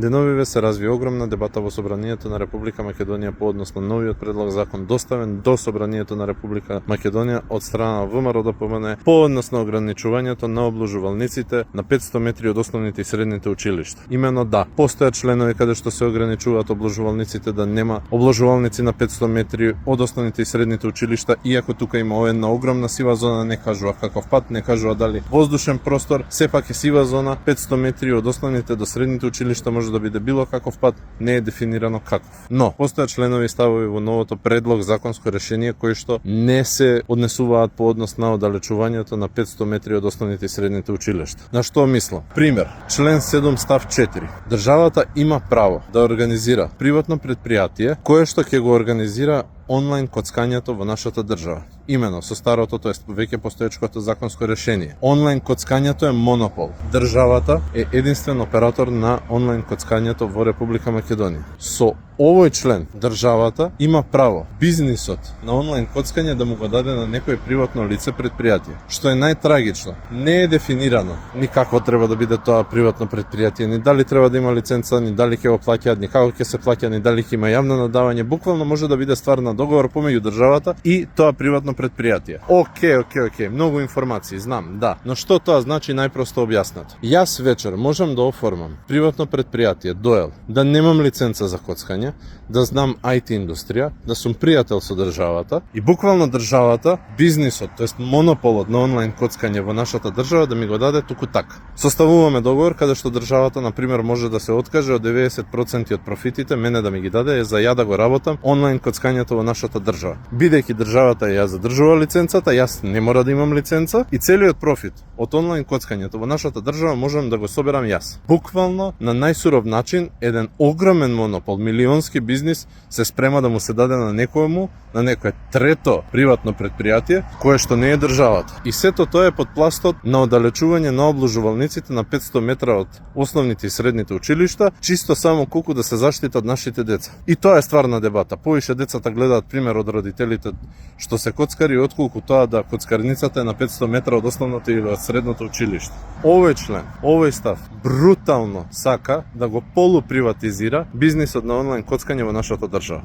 Деновиве се разви огромна дебата во Собранието на Република Македонија по однос на новиот предлог закон доставен до Собранието на Република Македонија од страна на ВМРО-ДПМН по однос на ограничувањето на обложувалниците на 500 метри од основните и средните училишта. Имено да, постојат членови каде што се ограничуваат обложувалниците да нема обложувалници на 500 метри од основните и средните училишта, иако тука има една огромна сива зона, не кажува каков пат, не кажува дали воздушен простор, сепак е сива зона, 500 метри од основните до средните училишта може да биде било каков пат, не е дефинирано каков. Но, постојат членови и ставови во новото предлог законско решение кои што не се однесуваат по однос на оддалечувањето на 500 метри од основните и средните училишта. На што мислам? Пример, член 7 став 4. Државата има право да организира приватно предпријатие кое што ќе го организира онлайн коцкањето во нашата држава. Имено со старото, тоест веќе постоечкото законско решение. Онлайн коцкањето е монопол. Државата е единствен оператор на онлайн коцкањето во Република Македонија. Со овој член државата има право бизнисот на онлайн коцкање да му го даде на некој приватно лице предпријатие. Што е најтрагично, не е дефинирано ни какво треба да биде тоа приватно предпријатие, ни дали треба да има лиценца, ни дали ќе го плаќаат, ни како ќе се плаќа, ни дали ќе има јавно надавање. Буквално може да биде ствар на договор помеѓу државата и тоа приватно предпријатие. Океј, многу информации, знам, да. Но што тоа значи најпросто објаснато? Јас вечер можам да оформам приватно предпријатие, доел, да немам лиценца за коцкање, да знам IT индустрија, да сум пријател со државата и буквално државата, бизнисот, тоест монополот на онлайн коцкање во нашата држава да ми го даде туку така. Составуваме договор каде што државата на пример може да се откаже од 90% од профитите мене да ми ги даде за ја да го работам онлайн коцкањето во нашата држава. Бидејќи државата ја задржува лиценцата, јас не мора да имам лиценца и целиот профит од онлайн коцкањето во нашата држава можам да го соберам јас. Буквално на најсуров начин еден огромен монопол, милионски бизнис се спрема да му се даде на некоју, на некое трето приватно предпријатие кое што не е државата. И сето тоа е под пластот на оддалечување на обложувалниците на 500 метра од основните и средните училишта, чисто само колку да се заштитат нашите деца. И тоа е стварна дебата. Повише децата гледаат пример од родителите што се коцкари отколку тоа да коцкарницата е на 500 метра од основното или од средното училиште. Овој член, овој став брутално сака да го полуприватизира бизнисот на онлайн коцкање во нашата држава.